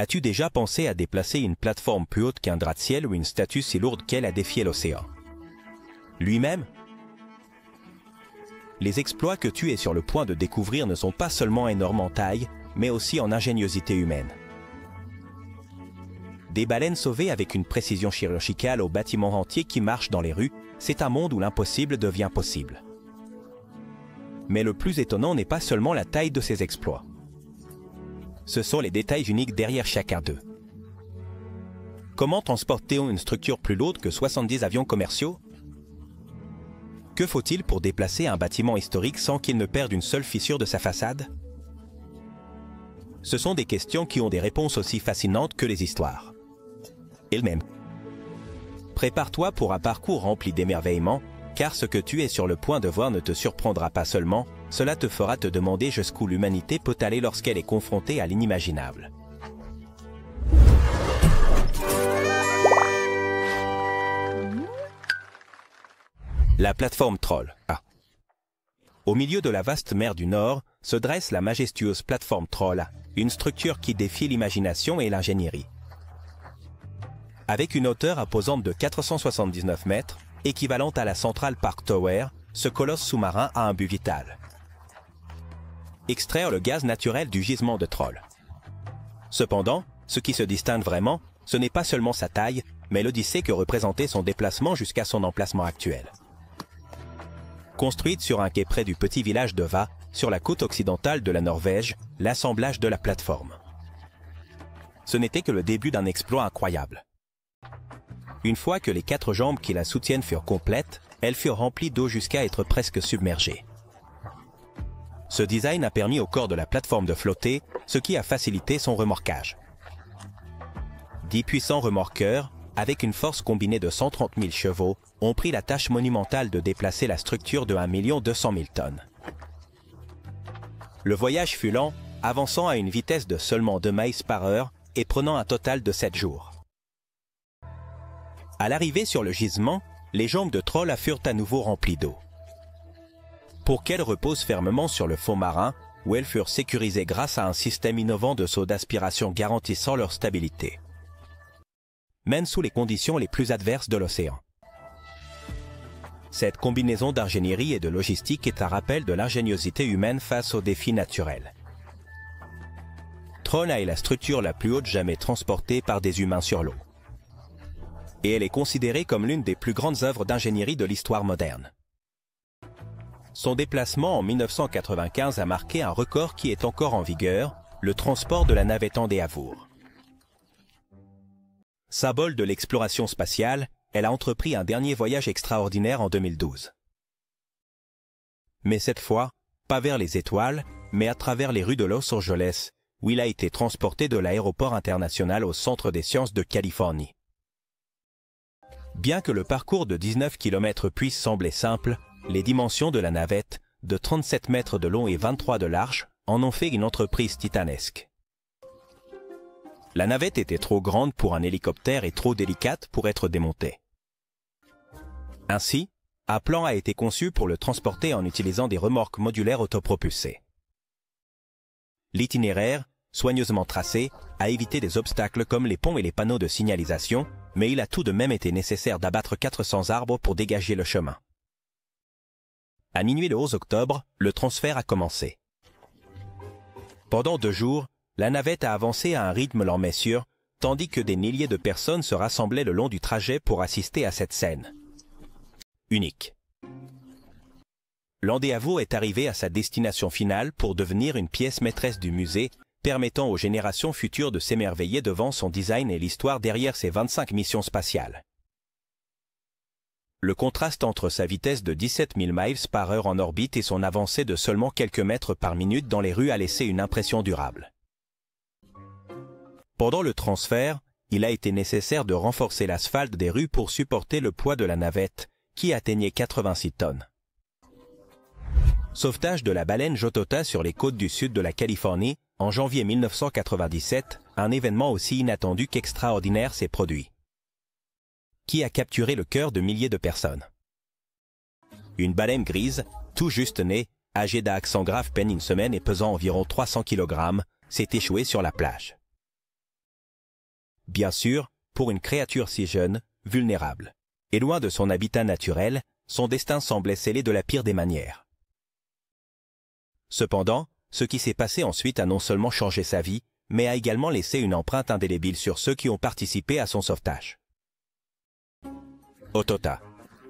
As-tu déjà pensé à déplacer une plateforme plus haute qu'un gratte-ciel ou une statue si lourde qu'elle a défié l'océan? Lui-même? Les exploits que tu es sur le point de découvrir ne sont pas seulement énormes en taille, mais aussi en ingéniosité humaine. Des baleines sauvées avec une précision chirurgicale aux bâtiments entiers qui marchent dans les rues, c'est un monde où l'impossible devient possible. Mais le plus étonnant n'est pas seulement la taille de ces exploits. Ce sont les détails uniques derrière chacun d'eux. Comment transporter une structure plus lourde que 70 avions commerciaux? Que faut-il pour déplacer un bâtiment historique sans qu'il ne perde une seule fissure de sa façade? Ce sont des questions qui ont des réponses aussi fascinantes que les histoires. Elles-mêmes. Prépare-toi pour un parcours rempli d'émerveillement, car ce que tu es sur le point de voir ne te surprendra pas seulement, cela te fera te demander jusqu'où l'humanité peut aller lorsqu'elle est confrontée à l'inimaginable. La plateforme Troll. Au milieu de la vaste mer du Nord se dresse la majestueuse plateforme Troll, une structure qui défie l'imagination et l'ingénierie. Avec une hauteur imposante de 479 mètres, équivalente à la Central Park Tower, ce colosse sous-marin a un but vital: extraire le gaz naturel du gisement de Troll. Cependant, ce qui se distingue vraiment, ce n'est pas seulement sa taille, mais l'odyssée que représentait son déplacement jusqu'à son emplacement actuel. Construite sur un quai près du petit village de Va, sur la côte occidentale de la Norvège, l'assemblage de la plateforme. Ce n'était que le début d'un exploit incroyable. Une fois que les 4 jambes qui la soutiennent furent complètes, elles furent remplies d'eau jusqu'à être presque submergées. Ce design a permis au corps de la plateforme de flotter, ce qui a facilité son remorquage. 10 puissants remorqueurs, avec une force combinée de 130 000 chevaux, ont pris la tâche monumentale de déplacer la structure de 1 200 000 tonnes. Le voyage fut lent, avançant à une vitesse de seulement 2 miles par heure et prenant un total de 7 jours. À l'arrivée sur le gisement, les jambes de Troll furent à nouveau remplies d'eau, pour qu'elles reposent fermement sur le fond marin, où elles furent sécurisées grâce à un système innovant de seaux d'aspiration garantissant leur stabilité, même sous les conditions les plus adverses de l'océan. Cette combinaison d'ingénierie et de logistique est un rappel de l'ingéniosité humaine face aux défis naturels. Troll est la structure la plus haute jamais transportée par des humains sur l'eau. Et elle est considérée comme l'une des plus grandes œuvres d'ingénierie de l'histoire moderne. Son déplacement en 1995 a marqué un record qui est encore en vigueur, le transport de la navette Endeavour. Symbole de l'exploration spatiale, elle a entrepris un dernier voyage extraordinaire en 2012. Mais cette fois, pas vers les étoiles, mais à travers les rues de Los Angeles, où il a été transporté de l'aéroport international au Centre des sciences de Californie. Bien que le parcours de 19 km puisse sembler simple, les dimensions de la navette, de 37 mètres de long et 23 de large, en ont fait une entreprise titanesque. La navette était trop grande pour un hélicoptère et trop délicate pour être démontée. Ainsi, un plan a été conçu pour le transporter en utilisant des remorques modulaires autopropulsées. L'itinéraire, soigneusement tracé, a évité des obstacles comme les ponts et les panneaux de signalisation, mais il a tout de même été nécessaire d'abattre 400 arbres pour dégager le chemin. À minuit le 11 octobre, le transfert a commencé. Pendant 2 jours, la navette a avancé à un rythme lent mais sûr, tandis que des milliers de personnes se rassemblaient le long du trajet pour assister à cette scène unique. L'Endeavour est arrivé à sa destination finale pour devenir une pièce maîtresse du musée, permettant aux générations futures de s'émerveiller devant son design et l'histoire derrière ses 25 missions spatiales. Le contraste entre sa vitesse de 17 000 miles par heure en orbite et son avancée de seulement quelques mètres par minute dans les rues a laissé une impression durable. Pendant le transfert, il a été nécessaire de renforcer l'asphalte des rues pour supporter le poids de la navette, qui atteignait 86 tonnes. Sauvetage de la baleine Jotota sur les côtes du sud de la Californie, en janvier 1997, un événement aussi inattendu qu'extraordinaire s'est produit, qui a capturé le cœur de milliers de personnes. Une baleine grise, tout juste née, âgée d'un accent grave peine une semaine et pesant environ 300 kg, s'est échouée sur la plage. bien sûr, pour une créature si jeune, vulnérable. Et loin de son habitat naturel, son destin semblait scellé de la pire des manières. Cependant, ce qui s'est passé ensuite a non seulement changé sa vie, mais a également laissé une empreinte indélébile sur ceux qui ont participé à son sauvetage. Otota,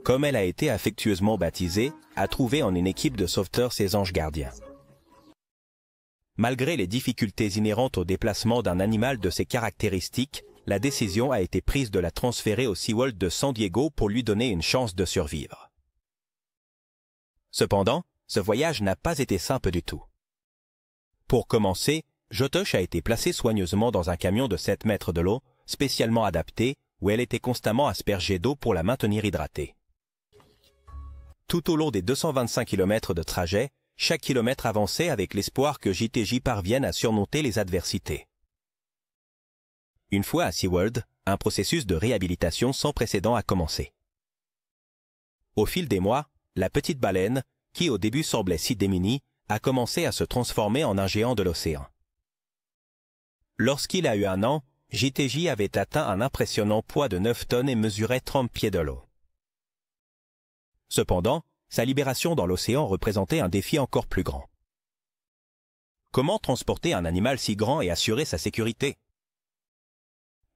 comme elle a été affectueusement baptisée, a trouvé en une équipe de sauveteurs ses anges gardiens. Malgré les difficultés inhérentes au déplacement d'un animal de ces caractéristiques, la décision a été prise de la transférer au SeaWorld de San Diego pour lui donner une chance de survivre. Cependant, ce voyage n'a pas été simple du tout. Pour commencer, Jotosh a été placée soigneusement dans un camion de 7 mètres de long, spécialement adapté, où elle était constamment aspergée d'eau pour la maintenir hydratée. Tout au long des 225 km de trajet, chaque kilomètre avançait avec l'espoir que JTJ parvienne à surmonter les adversités. Une fois à SeaWorld, un processus de réhabilitation sans précédent a commencé. Au fil des mois, la petite baleine, qui au début semblait si démunie, a commencé à se transformer en un géant de l'océan. Lorsqu'il a eu 1 an, JTJ avait atteint un impressionnant poids de 9 tonnes et mesurait 30 pieds de long. Cependant, sa libération dans l'océan représentait un défi encore plus grand. Comment transporter un animal si grand et assurer sa sécurité?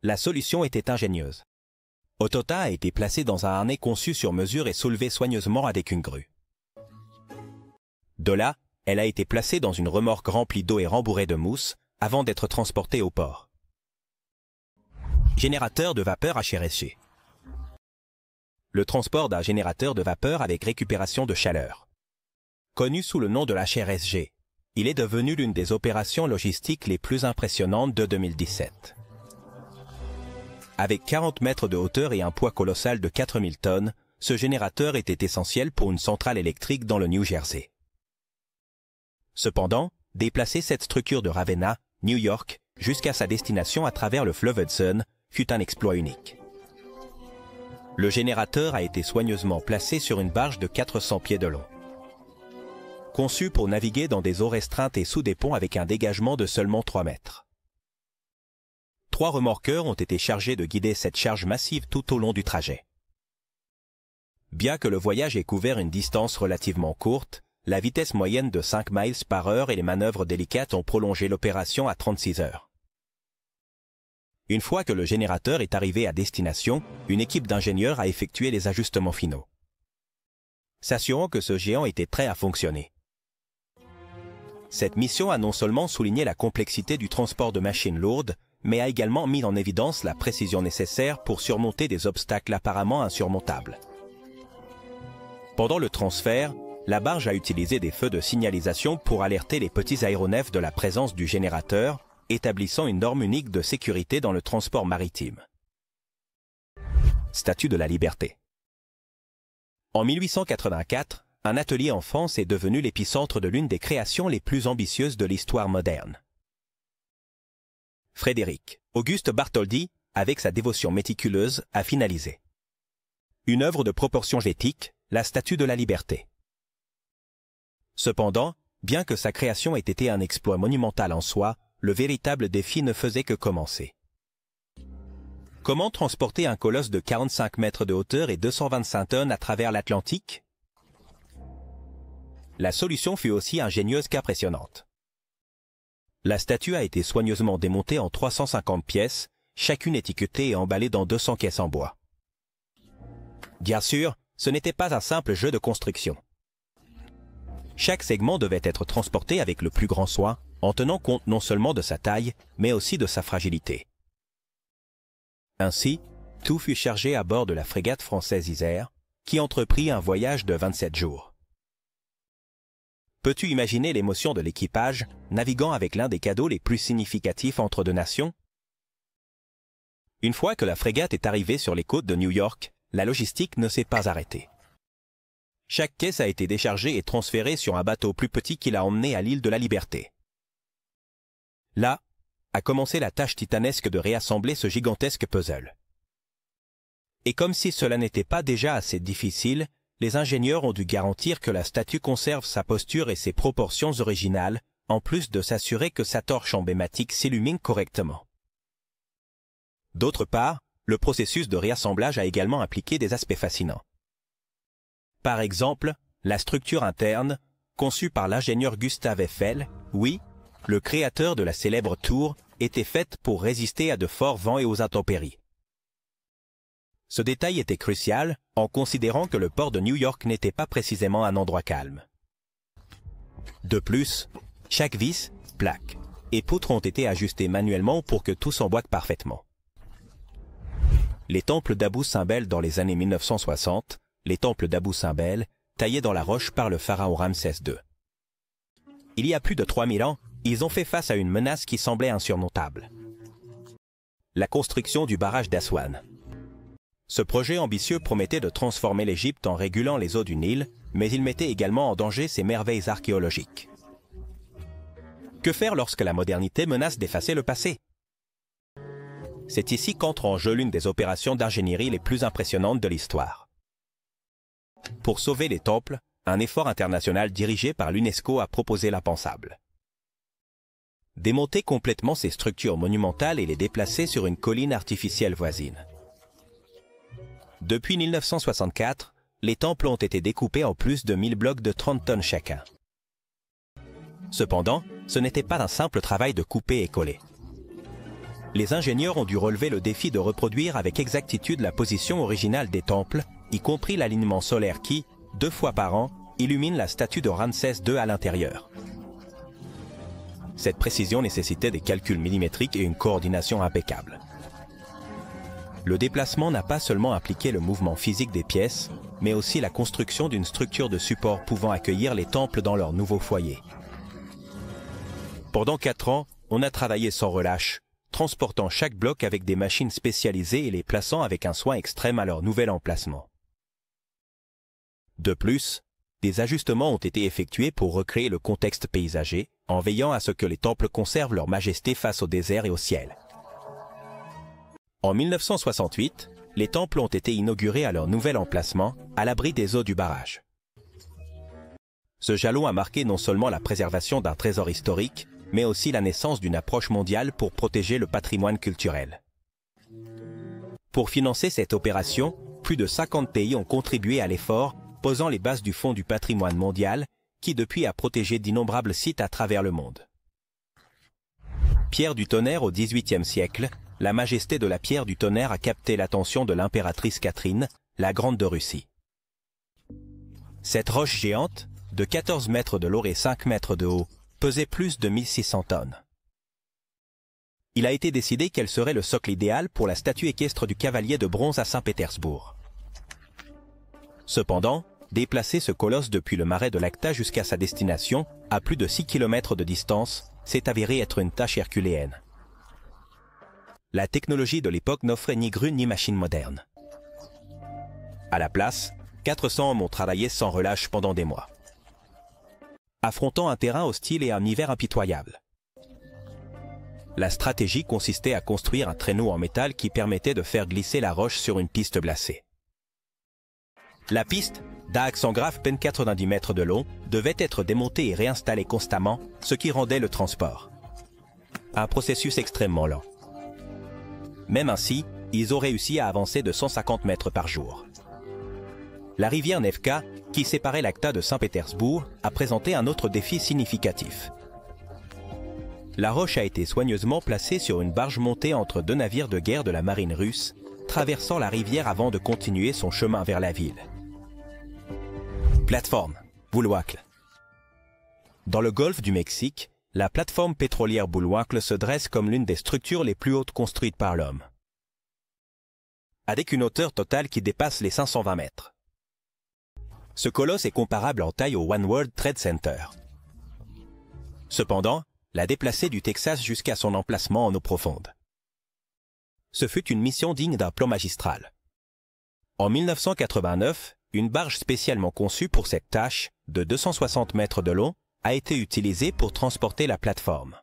La solution était ingénieuse. Otota a été placée dans un harnais conçu sur mesure et soulevé soigneusement avec une grue. De là, elle a été placée dans une remorque remplie d'eau et rembourrée de mousse avant d'être transportée au port. Générateur de vapeur HRSG. Le transport d'un générateur de vapeur avec récupération de chaleur. Connu sous le nom de l'HRSG, il est devenu l'une des opérations logistiques les plus impressionnantes de 2017. Avec 40 mètres de hauteur et un poids colossal de 4000 tonnes, ce générateur était essentiel pour une centrale électrique dans le New Jersey. Cependant, déplacer cette structure de Ravenna, New York, jusqu'à sa destination à travers le fleuve Hudson, fut un exploit unique. Le générateur a été soigneusement placé sur une barge de 400 pieds de long. Conçu pour naviguer dans des eaux restreintes et sous des ponts avec un dégagement de seulement 3 mètres. 3 remorqueurs ont été chargés de guider cette charge massive tout au long du trajet. Bien que le voyage ait couvert une distance relativement courte, la vitesse moyenne de 5 miles par heure et les manœuvres délicates ont prolongé l'opération à 36 heures. Une fois que le générateur est arrivé à destination, une équipe d'ingénieurs a effectué les ajustements finaux, s'assurant que ce géant était prêt à fonctionner. Cette mission a non seulement souligné la complexité du transport de machines lourdes, mais a également mis en évidence la précision nécessaire pour surmonter des obstacles apparemment insurmontables. Pendant le transfert, la barge a utilisé des feux de signalisation pour alerter les petits aéronefs de la présence du générateur, établissant une norme unique de sécurité dans le transport maritime. Statue de la Liberté. En 1884, un atelier en France est devenu l'épicentre de l'une des créations les plus ambitieuses de l'histoire moderne. Frédéric Auguste Bartholdi, avec sa dévotion méticuleuse, a finalisé une œuvre de proportions éthiques, la Statue de la Liberté. Cependant, bien que sa création ait été un exploit monumental en soi, le véritable défi ne faisait que commencer. Comment transporter un colosse de 45 mètres de hauteur et 225 tonnes à travers l'Atlantique? La solution fut aussi ingénieuse qu'impressionnante. La statue a été soigneusement démontée en 350 pièces, chacune étiquetée et emballée dans 200 caisses en bois. Bien sûr, ce n'était pas un simple jeu de construction. Chaque segment devait être transporté avec le plus grand soin, en tenant compte non seulement de sa taille, mais aussi de sa fragilité. Ainsi, tout fut chargé à bord de la frégate française Isère, qui entreprit un voyage de 27 jours. Peux-tu imaginer l'émotion de l'équipage, naviguant avec l'un des cadeaux les plus significatifs entre deux nations? Une fois que la frégate est arrivée sur les côtes de New York, la logistique ne s'est pas arrêtée. Chaque caisse a été déchargée et transférée sur un bateau plus petit qui l'a emmenée à l'île de la Liberté. Là, a commencé la tâche titanesque de réassembler ce gigantesque puzzle. Et comme si cela n'était pas déjà assez difficile, les ingénieurs ont dû garantir que la statue conserve sa posture et ses proportions originales, en plus de s'assurer que sa torche emblématique s'illumine correctement. D'autre part, le processus de réassemblage a également impliqué des aspects fascinants. Par exemple, la structure interne, conçue par l'ingénieur Gustave Eiffel, oui, le créateur de la célèbre tour, était faite pour résister à de forts vents et aux intempéries. Ce détail était crucial en considérant que le port de New York n'était pas précisément un endroit calme. De plus, chaque vis, plaque et poutre ont été ajustés manuellement pour que tout s'emboîte parfaitement. Les temples d'Abou Simbel dans les années 1960, les temples d'Abou Simbel, taillés dans la roche par le pharaon Ramsès II. Il y a plus de 3000 ans, ils ont fait face à une menace qui semblait insurmontable. La construction du barrage d'Aswan. Ce projet ambitieux promettait de transformer l'Égypte en régulant les eaux du Nil, mais il mettait également en danger ses merveilles archéologiques. Que faire lorsque la modernité menace d'effacer le passé? C'est ici qu'entre en jeu l'une des opérations d'ingénierie les plus impressionnantes de l'histoire. Pour sauver les temples, un effort international dirigé par l'UNESCO a proposé l'impensable. Démonter complètement ces structures monumentales et les déplacer sur une colline artificielle voisine. Depuis 1964, les temples ont été découpés en plus de 1000 blocs de 30 tonnes chacun. Cependant, ce n'était pas un simple travail de couper et coller. Les ingénieurs ont dû relever le défi de reproduire avec exactitude la position originale des temples, y compris l'alignement solaire qui, 2 fois par an, illumine la statue de Ramsès II à l'intérieur. Cette précision nécessitait des calculs millimétriques et une coordination impeccable. Le déplacement n'a pas seulement impliqué le mouvement physique des pièces, mais aussi la construction d'une structure de support pouvant accueillir les temples dans leur nouveau foyer. Pendant 4 ans, on a travaillé sans relâche, transportant chaque bloc avec des machines spécialisées et les plaçant avec un soin extrême à leur nouvel emplacement. De plus, des ajustements ont été effectués pour recréer le contexte paysager, en veillant à ce que les temples conservent leur majesté face au désert et au ciel. En 1968, les temples ont été inaugurés à leur nouvel emplacement, à l'abri des eaux du barrage. Ce jalon a marqué non seulement la préservation d'un trésor historique, mais aussi la naissance d'une approche mondiale pour protéger le patrimoine culturel. Pour financer cette opération, plus de 50 pays ont contribué à l'effort, posant les bases du Fonds du patrimoine mondial, qui depuis a protégé d'innombrables sites à travers le monde. Pierre du Tonnerre au XVIIIe siècle, la majesté de la pierre du tonnerre a capté l'attention de l'impératrice Catherine, la Grande de Russie. Cette roche géante, de 14 mètres de long et 5 mètres de haut, pesait plus de 1600 tonnes. Il a été décidé qu'elle serait le socle idéal pour la statue équestre du cavalier de bronze à Saint-Pétersbourg. Cependant, déplacer ce colosse depuis le marais de l'Acta jusqu'à sa destination, à plus de 6 km de distance, s'est avéré être une tâche herculéenne. La technologie de l'époque n'offrait ni grue ni machine moderne. À la place, 400 hommes ont travaillé sans relâche pendant des mois, affrontant un terrain hostile et un hiver impitoyable. La stratégie consistait à construire un traîneau en métal qui permettait de faire glisser la roche sur une piste glacée. La piste, d'axe en graphe peine 90 mètres de long, devait être démontée et réinstallée constamment, ce qui rendait le transport un processus extrêmement lent. Même ainsi, ils ont réussi à avancer de 150 mètres par jour. La rivière Nevka, qui séparait l'Acta de Saint-Pétersbourg, a présenté un autre défi significatif. La roche a été soigneusement placée sur une barge montée entre 2 navires de guerre de la marine russe, traversant la rivière avant de continuer son chemin vers la ville. Plateforme, Bulwakl. Dans le golfe du Mexique, la plateforme pétrolière Bulwakl se dresse comme l'une des structures les plus hautes construites par l'homme, avec une hauteur totale qui dépasse les 520 mètres. Ce colosse est comparable en taille au One World Trade Center. Cependant, la déplacer du Texas jusqu'à son emplacement en eau profonde. Ce fut une mission digne d'un plan magistral. En 1989, une barge spécialement conçue pour cette tâche, de 260 mètres de long, a été utilisée pour transporter la plateforme.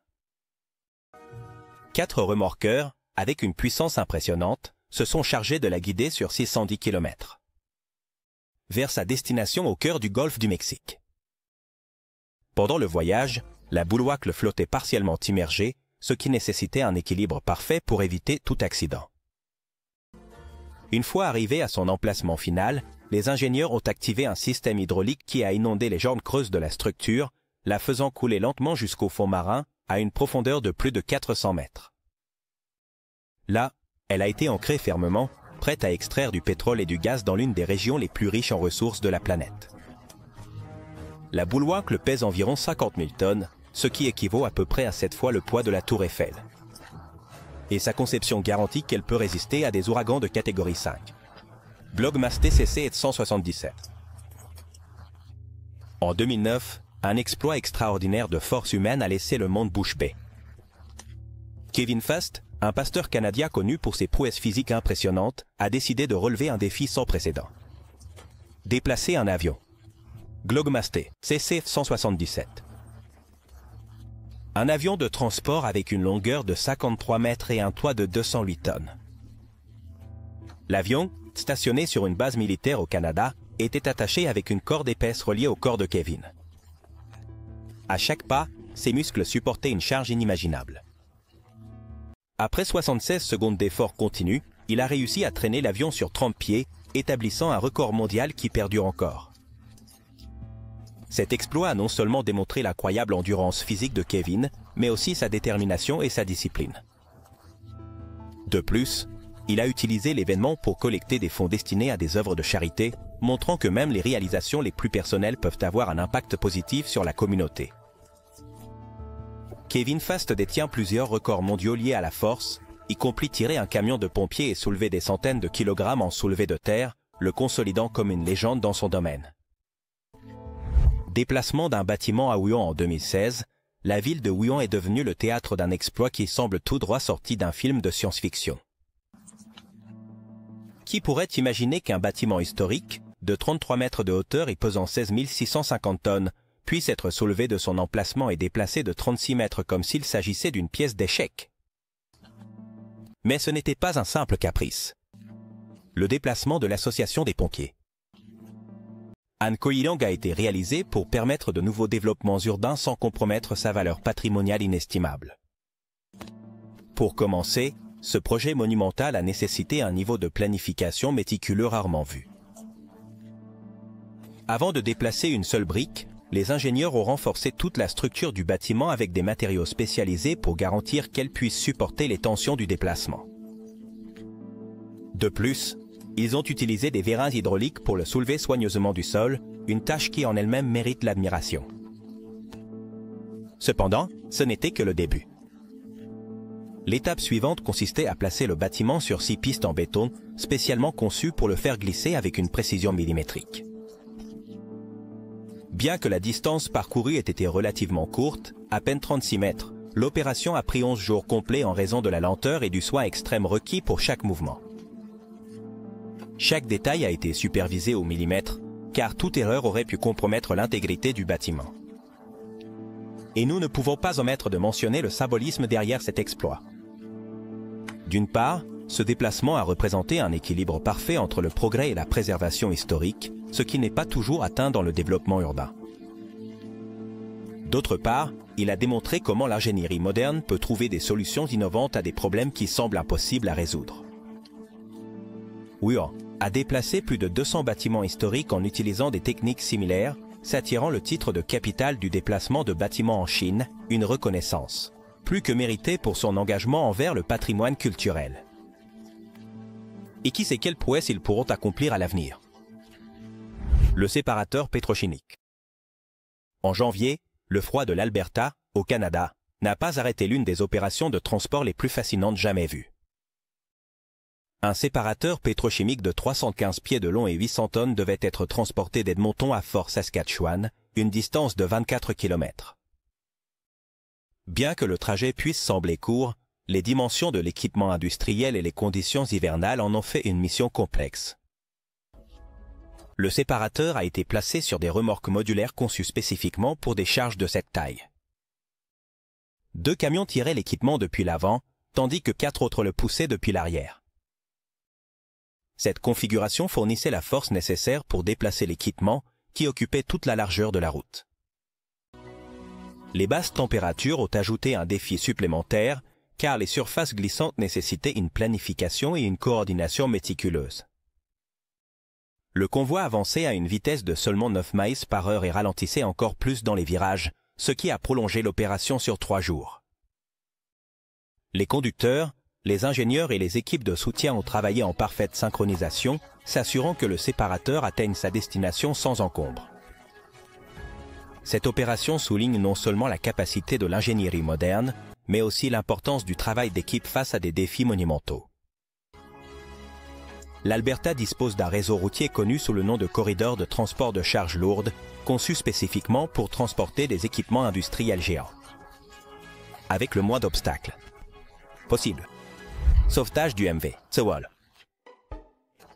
4 remorqueurs, avec une puissance impressionnante, se sont chargés de la guider sur 610 km. vers sa destination au cœur du golfe du Mexique. Pendant le voyage, la Bulwakl flottait partiellement immergée, ce qui nécessitait un équilibre parfait pour éviter tout accident. Une fois arrivé à son emplacement final, les ingénieurs ont activé un système hydraulique qui a inondé les jambes creuses de la structure, la faisant couler lentement jusqu'au fond marin à une profondeur de plus de 400 mètres. Là, elle a été ancrée fermement, prête à extraire du pétrole et du gaz dans l'une des régions les plus riches en ressources de la planète. La boule Wankel pèse environ 50 000 tonnes, ce qui équivaut à peu près à 7 fois le poids de la tour Eiffel. Et sa conception garantit qu'elle peut résister à des ouragans de catégorie 5. Glogmas TCC est de 177. En 2009, un exploit extraordinaire de force humaine a laissé le monde bouche bée. Kevin Fast, un pasteur canadien connu pour ses prouesses physiques impressionnantes, a décidé de relever un défi sans précédent. Déplacer un avion. Glogmas TCC 177. Un avion de transport avec une longueur de 53 mètres et un toit de 208 tonnes. L'avion, stationné sur une base militaire au Canada, était attaché avec une corde épaisse reliée au corps de Kevin. À chaque pas, ses muscles supportaient une charge inimaginable. Après 76 secondes d'effort continu, il a réussi à traîner l'avion sur 30 pieds, établissant un record mondial qui perdure encore. Cet exploit a non seulement démontré l'incroyable endurance physique de Kevin, mais aussi sa détermination et sa discipline. De plus, il a utilisé l'événement pour collecter des fonds destinés à des œuvres de charité, montrant que même les réalisations les plus personnelles peuvent avoir un impact positif sur la communauté. Kevin Fast détient plusieurs records mondiaux liés à la force, y compris tirer un camion de pompiers et soulever des centaines de kilogrammes en soulevé de terre, le consolidant comme une légende dans son domaine. Déplacement d'un bâtiment à Wuhan en 2016, la ville de Wuhan est devenue le théâtre d'un exploit qui semble tout droit sorti d'un film de science-fiction. Qui pourrait imaginer qu'un bâtiment historique, de 33 mètres de hauteur et pesant 16 650 tonnes, puisse être soulevé de son emplacement et déplacé de 36 mètres comme s'il s'agissait d'une pièce d'échec? Mais ce n'était pas un simple caprice. Le déplacement de l'association des pompiers. An Koilang a été réalisé pour permettre de nouveaux développements urbains sans compromettre sa valeur patrimoniale inestimable. Pour commencer, ce projet monumental a nécessité un niveau de planification méticuleux rarement vu. Avant de déplacer une seule brique, les ingénieurs ont renforcé toute la structure du bâtiment avec des matériaux spécialisés pour garantir qu'elle puisse supporter les tensions du déplacement. De plus, ils ont utilisé des vérins hydrauliques pour le soulever soigneusement du sol, une tâche qui en elle-même mérite l'admiration. Cependant, ce n'était que le début. L'étape suivante consistait à placer le bâtiment sur 6 pistes en béton, spécialement conçues pour le faire glisser avec une précision millimétrique. Bien que la distance parcourue ait été relativement courte, à peine 36 mètres, l'opération a pris 11 jours complets en raison de la lenteur et du soin extrême requis pour chaque mouvement. Chaque détail a été supervisé au millimètre, car toute erreur aurait pu compromettre l'intégrité du bâtiment. Et nous ne pouvons pas omettre de mentionner le symbolisme derrière cet exploit. D'une part, ce déplacement a représenté un équilibre parfait entre le progrès et la préservation historique, ce qui n'est pas toujours atteint dans le développement urbain. D'autre part, il a démontré comment l'ingénierie moderne peut trouver des solutions innovantes à des problèmes qui semblent impossibles à résoudre. Wuhan a déplacé plus de 200 bâtiments historiques en utilisant des techniques similaires, s'attirant le titre de capitale du déplacement de bâtiments en Chine, une reconnaissance plus que méritée pour son engagement envers le patrimoine culturel. Et qui sait quelles prouesses ils pourront accomplir à l'avenir? Le séparateur pétrochimique. En janvier, le froid de l'Alberta, au Canada, n'a pas arrêté l'une des opérations de transport les plus fascinantes jamais vues. Un séparateur pétrochimique de 315 pieds de long et 800 tonnes devait être transporté d'Edmonton à Fort Saskatchewan, une distance de 24 km. Bien que le trajet puisse sembler court, les dimensions de l'équipement industriel et les conditions hivernales en ont fait une mission complexe. Le séparateur a été placé sur des remorques modulaires conçues spécifiquement pour des charges de cette taille. 2 camions tiraient l'équipement depuis l'avant, tandis que 4 autres le poussaient depuis l'arrière. Cette configuration fournissait la force nécessaire pour déplacer l'équipement qui occupait toute la largeur de la route. Les basses températures ont ajouté un défi supplémentaire car les surfaces glissantes nécessitaient une planification et une coordination méticuleuse. Le convoi avançait à une vitesse de seulement 9 miles par heure et ralentissait encore plus dans les virages, ce qui a prolongé l'opération sur 3 jours. Les conducteurs, les ingénieurs et les équipes de soutien ont travaillé en parfaite synchronisation, s'assurant que le séparateur atteigne sa destination sans encombre. Cette opération souligne non seulement la capacité de l'ingénierie moderne, mais aussi l'importance du travail d'équipe face à des défis monumentaux. L'Alberta dispose d'un réseau routier connu sous le nom de corridor de transport de charges lourdes, conçu spécifiquement pour transporter des équipements industriels géants. Avec le moins d'obstacles possible. Sauvetage du MV Sewol.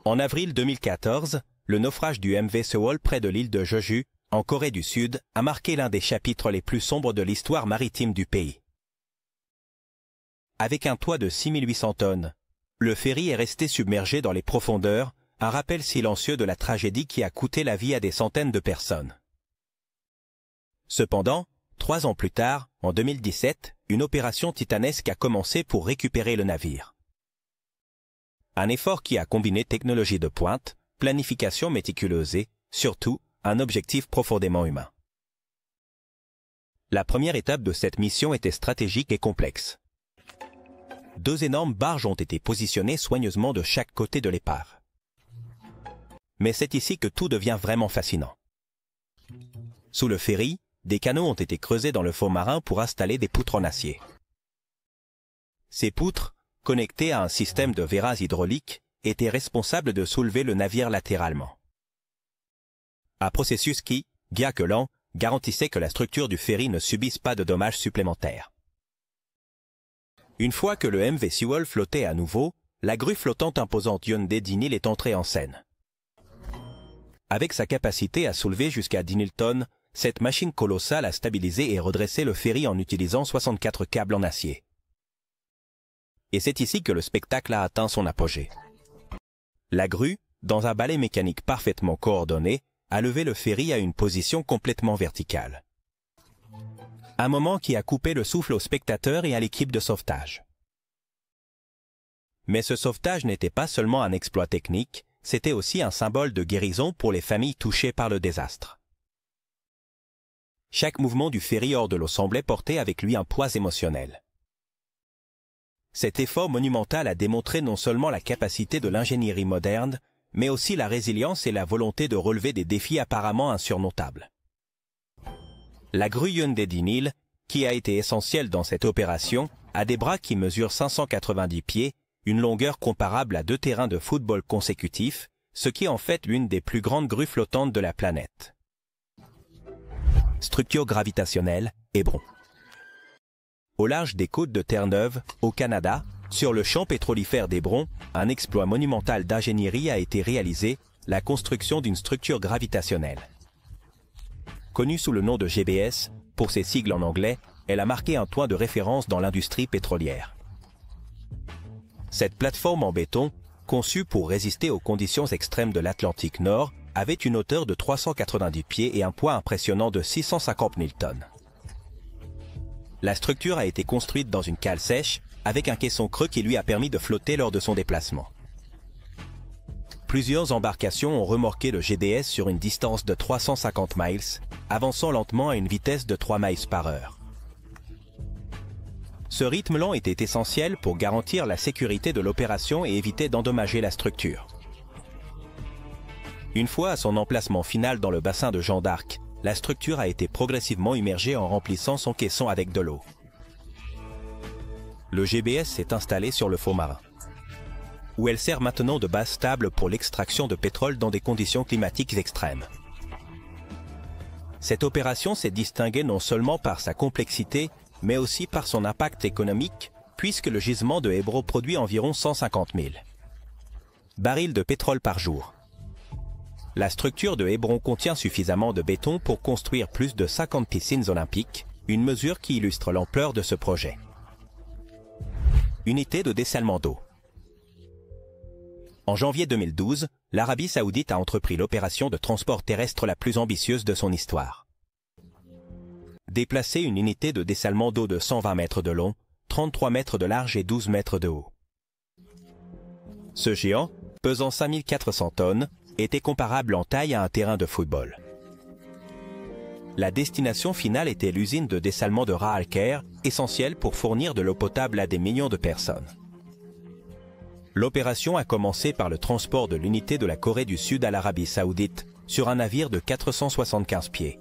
En avril 2014, le naufrage du MV Sewol près de l'île de Jeju, en Corée du Sud, a marqué l'un des chapitres les plus sombres de l'histoire maritime du pays. Avec un poids de 6800 tonnes, le ferry est resté submergé dans les profondeurs, un rappel silencieux de la tragédie qui a coûté la vie à des centaines de personnes. Cependant, 3 ans plus tard, en 2017, une opération titanesque a commencé pour récupérer le navire. Un effort qui a combiné technologie de pointe, planification méticuleuse et, surtout, un objectif profondément humain. La première étape de cette mission était stratégique et complexe. 2 énormes barges ont été positionnées soigneusement de chaque côté de l'épave. Mais c'est ici que tout devient vraiment fascinant. Sous le ferry, des canaux ont été creusés dans le fond marin pour installer des poutres en acier. Ces poutres, connectées à un système de verras hydrauliques, étaient responsables de soulever le navire latéralement. Un processus qui, bien que lent, garantissait que la structure du ferry ne subisse pas de dommages supplémentaires. Une fois que le MV Sewol flottait à nouveau, la grue flottante imposante Hyundai Dinil est entrée en scène. Avec sa capacité à soulever jusqu'à 10 000 tonnes, cette machine colossale a stabilisé et redressé le ferry en utilisant 64 câbles en acier. Et c'est ici que le spectacle a atteint son apogée. La grue, dans un balai mécanique parfaitement coordonné, a levé le ferry à une position complètement verticale. Un moment qui a coupé le souffle aux spectateurs et à l'équipe de sauvetage. Mais ce sauvetage n'était pas seulement un exploit technique, c'était aussi un symbole de guérison pour les familles touchées par le désastre. Chaque mouvement du ferry hors de l'eau semblait porter avec lui un poids émotionnel. Cet effort monumental a démontré non seulement la capacité de l'ingénierie moderne, mais aussi la résilience et la volonté de relever des défis apparemment insurmontables. La grue Hyundai Dinil, qui a été essentielle dans cette opération, a des bras qui mesurent 590 pieds, une longueur comparable à 2 terrains de football consécutifs, ce qui en fait l'une des plus grandes grues flottantes de la planète. Structure gravitationnelle, Hebron. Au large des côtes de Terre-Neuve, au Canada, sur le champ pétrolifère d'Hébron, un exploit monumental d'ingénierie a été réalisé, la construction d'une structure gravitationnelle. Connue sous le nom de GBS, pour ses sigles en anglais, elle a marqué un point de référence dans l'industrie pétrolière. Cette plateforme en béton, conçue pour résister aux conditions extrêmes de l'Atlantique Nord, avait une hauteur de 390 pieds et un poids impressionnant de 650 000 tonnes. La structure a été construite dans une cale sèche, avec un caisson creux qui lui a permis de flotter lors de son déplacement. Plusieurs embarcations ont remorqué le GBS sur une distance de 350 miles, avançant lentement à une vitesse de 3 miles par heure. Ce rythme lent était essentiel pour garantir la sécurité de l'opération et éviter d'endommager la structure. Une fois à son emplacement final dans le bassin de Jeanne d'Arc, la structure a été progressivement immergée en remplissant son caisson avec de l'eau. Le GBS s'est installé sur le fond marin, où elle sert maintenant de base stable pour l'extraction de pétrole dans des conditions climatiques extrêmes. Cette opération s'est distinguée non seulement par sa complexité, mais aussi par son impact économique, puisque le gisement de Hébron produit environ 150 000 barils de pétrole par jour. La structure de Hébron contient suffisamment de béton pour construire plus de 50 piscines olympiques, une mesure qui illustre l'ampleur de ce projet. Unité de dessalement d'eau. En janvier 2012, l'Arabie Saoudite a entrepris l'opération de transport terrestre la plus ambitieuse de son histoire. Déplacer une unité de dessalement d'eau de 120 mètres de long, 33 mètres de large et 12 mètres de haut. Ce géant, pesant 5400 tonnes, était comparable en taille à un terrain de football. La destination finale était l'usine de dessalement de Ras Al-Khair, essentielle pour fournir de l'eau potable à des millions de personnes. L'opération a commencé par le transport de l'unité de la Corée du Sud à l'Arabie Saoudite sur un navire de 475 pieds.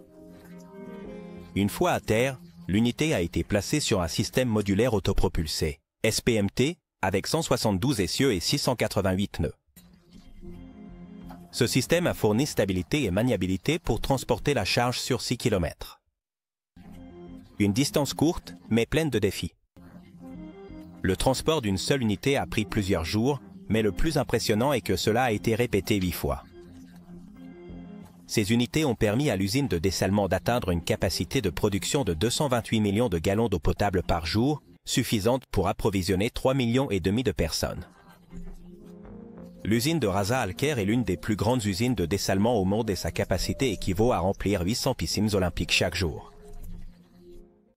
Une fois à terre, l'unité a été placée sur un système modulaire autopropulsé, SPMT, avec 172 essieux et 688 nœuds. Ce système a fourni stabilité et maniabilité pour transporter la charge sur 6 km. Une distance courte, mais pleine de défis. Le transport d'une seule unité a pris plusieurs jours, mais le plus impressionnant est que cela a été répété 8 fois. Ces unités ont permis à l'usine de dessalement d'atteindre une capacité de production de 228 millions de gallons d'eau potable par jour, suffisante pour approvisionner 3,5 millions de personnes. L'usine de Ras Al-Khair est l'une des plus grandes usines de dessalement au monde et sa capacité équivaut à remplir 800 piscines olympiques chaque jour.